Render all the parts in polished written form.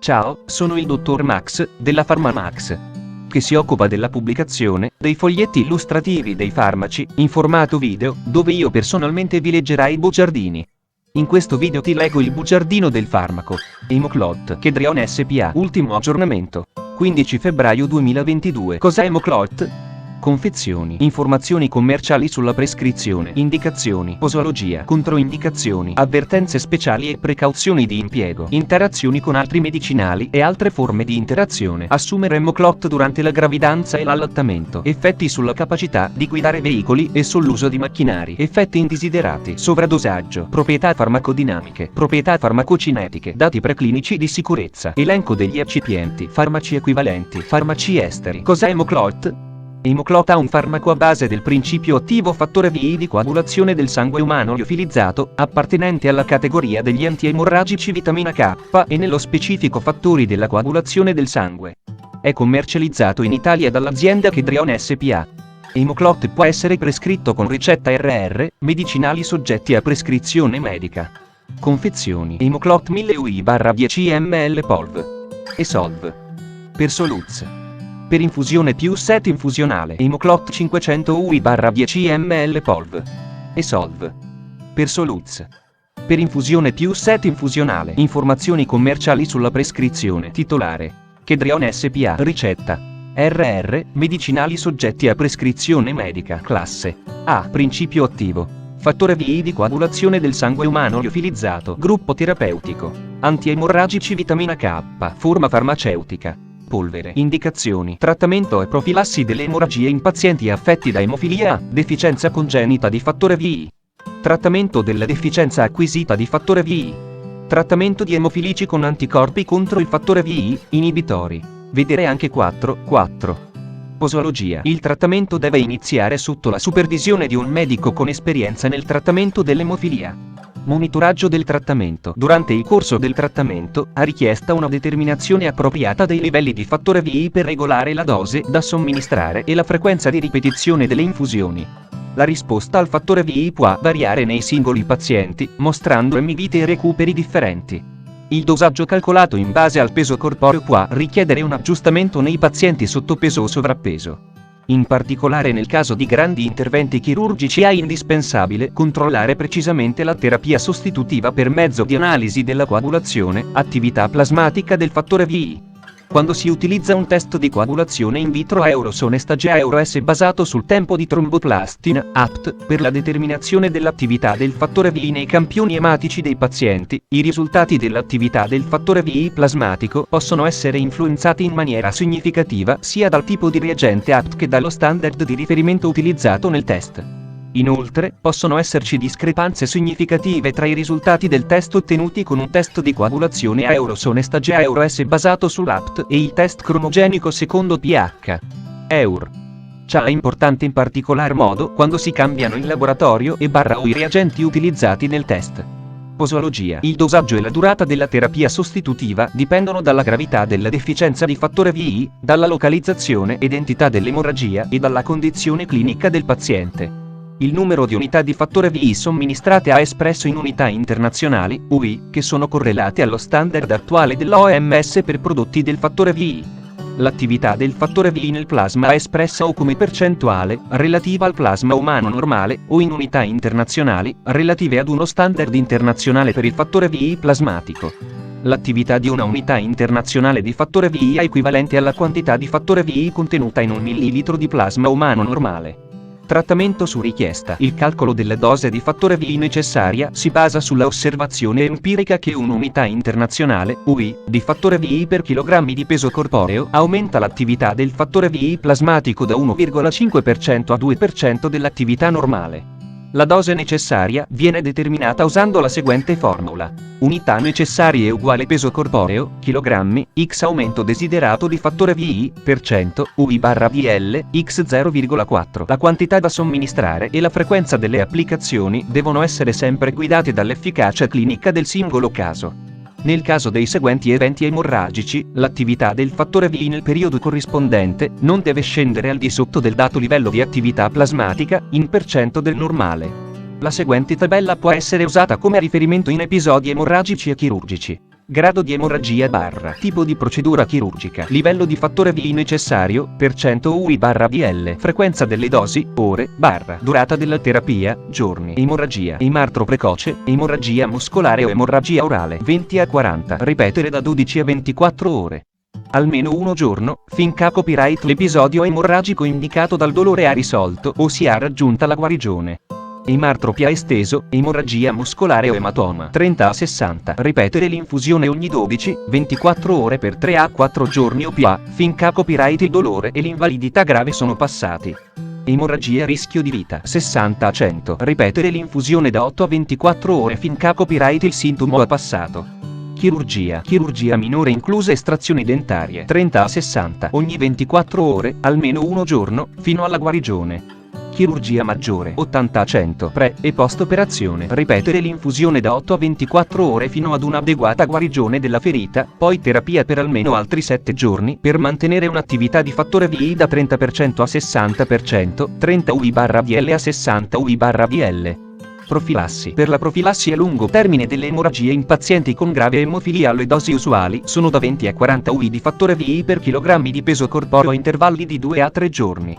Ciao, sono il dottor Max, della PharmaMax, che si occupa della pubblicazione dei foglietti illustrativi dei farmaci, in formato video, dove io personalmente vi leggerai i bugiardini. In questo video ti leggo il bugiardino del farmaco Emoclot Kedrion SPA. Ultimo aggiornamento, 15 febbraio 2022. Cos'è Emoclot? Confezioni, informazioni commerciali sulla prescrizione, indicazioni, posologia, controindicazioni, avvertenze speciali e precauzioni di impiego, interazioni con altri medicinali e altre forme di interazione. Assumere Emoclot durante la gravidanza e l'allattamento. Effetti sulla capacità di guidare veicoli e sull'uso di macchinari. Effetti indesiderati. Sovradosaggio. Proprietà farmacodinamiche. Proprietà farmacocinetiche. Dati preclinici di sicurezza. Elenco degli eccipienti. Farmaci equivalenti. Farmaci esteri. Cos'è Emoclot? Emoclot è un farmaco a base del principio attivo fattore VI di coagulazione del sangue umano liofilizzato, appartenente alla categoria degli antiemorragici vitamina K e nello specifico fattori della coagulazione del sangue. È commercializzato in Italia dall'azienda Kedrion SPA. Emoclot può essere prescritto con ricetta RR, medicinali soggetti a prescrizione medica. Confezioni: Emoclot 1000 UI/10 ml Polv. Esolv. Persoluz. Per infusione più set infusionale. Emoclot 500 UI/10 ml Polv. Esolv. Persoluz. Per infusione più set infusionale. Informazioni commerciali sulla prescrizione. Titolare: Kedrion SPA. Ricetta: RR, medicinali soggetti a prescrizione medica. Classe A. Principio attivo: fattore VI di coagulazione del sangue umano liofilizzato. Gruppo terapeutico: antiemorragici vitamina K. Forma farmaceutica: polvere. Indicazioni: trattamento e profilassi delle emorragie in pazienti affetti da emofilia A, deficienza congenita di fattore VI. Trattamento della deficienza acquisita di fattore VI. Trattamento di emofilici con anticorpi contro il fattore VI, inibitori. Vedere anche 4. Posologia: il trattamento deve iniziare sotto la supervisione di un medico con esperienza nel trattamento dell'emofilia. Monitoraggio del trattamento: durante il corso del trattamento, a richiesta una determinazione appropriata dei livelli di fattore VI per regolare la dose da somministrare e la frequenza di ripetizione delle infusioni. La risposta al fattore VI può variare nei singoli pazienti, mostrando emivite e recuperi differenti. Il dosaggio calcolato in base al peso corporeo può richiedere un aggiustamento nei pazienti sottopeso o sovrappeso. In particolare nel caso di grandi interventi chirurgici è indispensabile controllare precisamente la terapia sostitutiva per mezzo di analisi della coagulazione, attività plasmatica del fattore VI. Quando si utilizza un test di coagulazione in vitro a Eurosonestagia EuroS basato sul tempo di tromboplastina, APT, per la determinazione dell'attività del fattore VI nei campioni ematici dei pazienti, i risultati dell'attività del fattore VI plasmatico possono essere influenzati in maniera significativa sia dal tipo di reagente APT che dallo standard di riferimento utilizzato nel test. Inoltre, possono esserci discrepanze significative tra i risultati del test ottenuti con un test di coagulazione a Eurosonestagia EuroS basato sull'APT e il test cromogenico secondo pH. EUR. Ciò è importante in particolar modo quando si cambiano in laboratorio o i reagenti utilizzati nel test. Posologia: il dosaggio e la durata della terapia sostitutiva dipendono dalla gravità della deficienza di fattore VI, dalla localizzazione ed entità dell'emorragia e dalla condizione clinica del paziente. Il numero di unità di fattore VI somministrate è espresso in unità internazionali, UI, che sono correlate allo standard attuale dell'OMS per prodotti del fattore VI. L'attività del fattore VI nel plasma è espressa o come percentuale, relativa al plasma umano normale, o in unità internazionali, relative ad uno standard internazionale per il fattore VI plasmatico. L'attività di una unità internazionale di fattore VI è equivalente alla quantità di fattore VI contenuta in 1 millilitro di plasma umano normale. Trattamento su richiesta: il calcolo della dose di fattore VI necessaria si basa sulla osservazione empirica che un'unità internazionale, UI, di fattore VI per chilogrammi di peso corporeo aumenta l'attività del fattore VI plasmatico da 1,5% a 2% dell'attività normale. La dose necessaria viene determinata usando la seguente formula: unità necessarie uguale peso corporeo, chilogrammi, x aumento desiderato di fattore VI, per cento, UI/VL, x 0,4. La quantità da somministrare e la frequenza delle applicazioni devono essere sempre guidate dall'efficacia clinica del singolo caso. Nel caso dei seguenti eventi emorragici, l'attività del fattore VI nel periodo corrispondente non deve scendere al di sotto del dato livello di attività plasmatica, in percento del normale. La seguente tabella può essere usata come riferimento in episodi emorragici e chirurgici. Grado di emorragia / tipo di procedura chirurgica. Livello di fattore VI necessario per 100 UI/VL. Frequenza delle dosi ore / durata della terapia giorni. Emorragia, emartro precoce, emorragia muscolare o emorragia orale 20 a 40. Ripetere da 12 a 24 ore. Almeno uno giorno, finché copyright l'episodio emorragico indicato dal dolore ha risolto o sia raggiunta la guarigione. Emartropia esteso, emorragia muscolare o ematoma 30 a 60. Ripetere l'infusione ogni 12-24 ore per 3 a 4 giorni o più finché copyright il dolore e l'invalidità grave sono passati. Emorragia a rischio di vita 60 a 100. Ripetere l'infusione da 8 a 24 ore finché copyright il sintomo ha passato. Chirurgia minore incluse estrazioni dentarie 30 a 60 ogni 24 ore, almeno uno giorno, fino alla guarigione. Chirurgia maggiore 80 a 100 pre e post operazione. Ripetere l'infusione da 8 a 24 ore fino ad un'adeguata guarigione della ferita, poi terapia per almeno altri 7 giorni per mantenere un'attività di fattore VI da 30% a 60%, 30 UI/VL a 60 UI/VL. Profilassi. Per la profilassi a lungo termine delle emorragie in pazienti con grave emofilia le dosi usuali sono da 20 a 40 UI di fattore VI per chilogrammi di peso corporeo a intervalli di 2 a 3 giorni.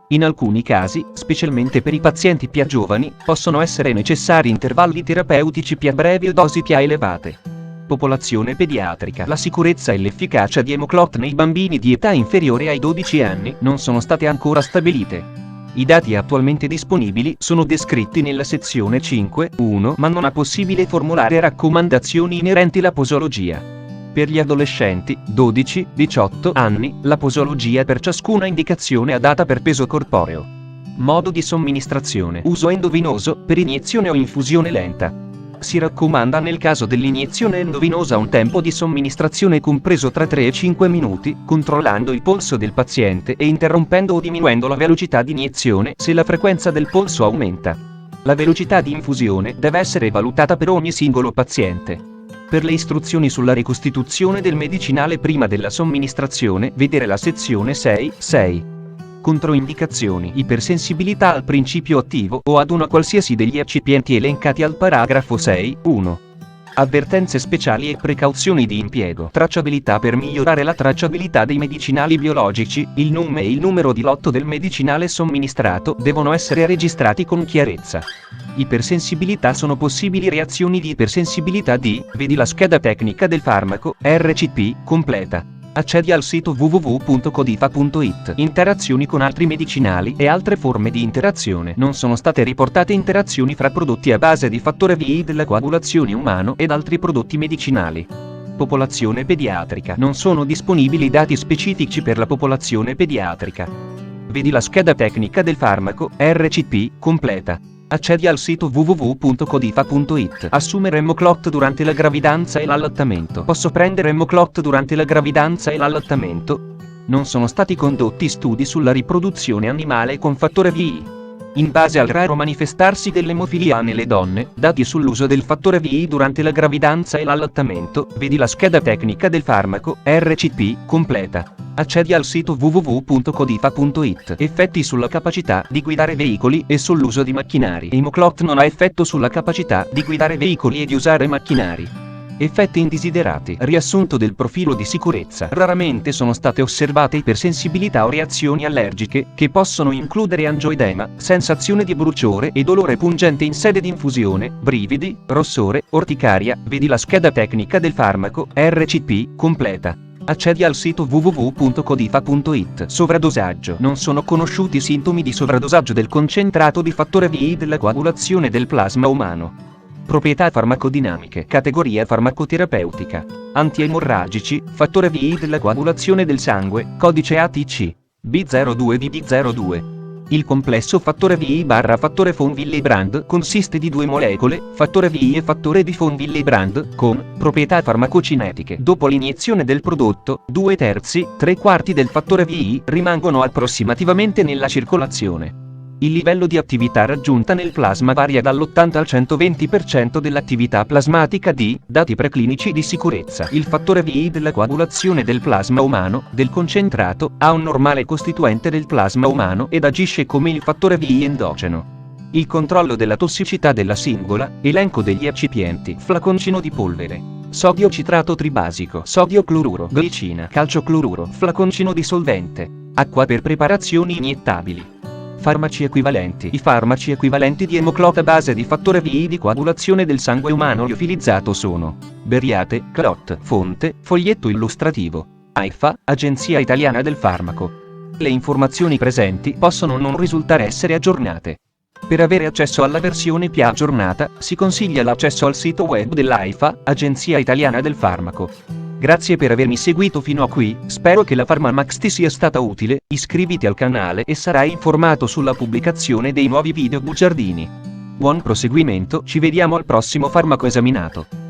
In alcuni casi, specialmente per i pazienti più giovani, possono essere necessari intervalli terapeutici più brevi o dosi più elevate. Popolazione pediatrica. La sicurezza e l'efficacia di Emoclot nei bambini di età inferiore ai 12 anni non sono state ancora stabilite. I dati attualmente disponibili sono descritti nella sezione 5.1, ma non è possibile formulare raccomandazioni inerenti alla posologia. Per gli adolescenti, 12-18 anni, la posologia per ciascuna indicazione adatta per peso corporeo. Modo di somministrazione. Uso endovenoso, per iniezione o infusione lenta. Si raccomanda nel caso dell'iniezione endovenosa un tempo di somministrazione compreso tra 3 e 5 minuti, controllando il polso del paziente e interrompendo o diminuendo la velocità di iniezione se la frequenza del polso aumenta. La velocità di infusione deve essere valutata per ogni singolo paziente. Per le istruzioni sulla ricostituzione del medicinale prima della somministrazione, vedere la sezione 6.6. Controindicazioni. Ipersensibilità al principio attivo o ad una qualsiasi degli eccipienti elencati al paragrafo 6.1. Avvertenze speciali e precauzioni di impiego. Tracciabilità. Per migliorare la tracciabilità dei medicinali biologici, il nome e il numero di lotto del medicinale somministrato devono essere registrati con chiarezza. Ipersensibilità. Sono possibili reazioni di ipersensibilità di, vedi la scheda tecnica del farmaco, RCP, completa. Accedi al sito www.codifa.it. Interazioni con altri medicinali e altre forme di interazione. Non sono state riportate interazioni fra prodotti a base di fattore VI della coagulazione umano ed altri prodotti medicinali. Popolazione pediatrica. Non sono disponibili dati specifici per la popolazione pediatrica. Vedi la scheda tecnica del farmaco, RCP, completa. Accedi al sito www.codifa.it. Assumere Emoclot durante la gravidanza e l'allattamento. Posso prendere Emoclot durante la gravidanza e l'allattamento? Non sono stati condotti studi sulla riproduzione animale con fattore VI. In base al raro manifestarsi dell'emofilia nelle donne, dati sull'uso del fattore VI durante la gravidanza e l'allattamento, vedi la scheda tecnica del farmaco, RCP, completa. Accedi al sito www.codifa.it. Effetti sulla capacità di guidare veicoli e sull'uso di macchinari. Emoclot non ha effetto sulla capacità di guidare veicoli e di usare macchinari. Effetti indesiderati. Riassunto del profilo di sicurezza. Raramente sono state osservate ipersensibilità o reazioni allergiche, che possono includere angioedema, sensazione di bruciore e dolore pungente in sede di infusione, brividi, rossore, orticaria. Vedi la scheda tecnica del farmaco, RCP, completa. Accedi al sito www.codifa.it. Sovradosaggio. Non sono conosciuti sintomi di sovradosaggio del concentrato di fattore VI della coagulazione del plasma umano. Proprietà farmacodinamiche. Categoria farmacoterapeutica. Antiemorragici, fattore VI della coagulazione del sangue, codice ATC. B02DD02. Il complesso fattore VI/fattore von Willebrand consiste di due molecole, fattore VI e fattore di von Willebrand, con proprietà farmacocinetiche. Dopo l'iniezione del prodotto, 2/3-3/4 del fattore VI rimangono approssimativamente nella circolazione. Il livello di attività raggiunta nel plasma varia dall'80 al 120% dell'attività plasmatica di dati preclinici di sicurezza. Il fattore VI della coagulazione del plasma umano, del concentrato, ha un normale costituente del plasma umano ed agisce come il fattore VI endogeno. Il controllo della tossicità della singola, elenco degli eccipienti, flaconcino di polvere. sodio citrato tribasico, sodio cloruro, glicina, calcio cloruro, flaconcino di solvente, acqua per preparazioni iniettabili. Farmaci equivalenti. I farmaci equivalenti di emoclota base di fattore VI di coagulazione del sangue umano liofilizzato sono Beriate, CLOT, fonte, foglietto illustrativo. AIFA, Agenzia Italiana del Farmaco. Le informazioni presenti possono non risultare essere aggiornate. Per avere accesso alla versione più aggiornata, si consiglia l'accesso al sito web dell'AIFA, Agenzia Italiana del Farmaco. Grazie per avermi seguito fino a qui, spero che la PharmaMax ti sia stata utile, iscriviti al canale e sarai informato sulla pubblicazione dei nuovi video bugiardini. Buon proseguimento, ci vediamo al prossimo farmaco esaminato.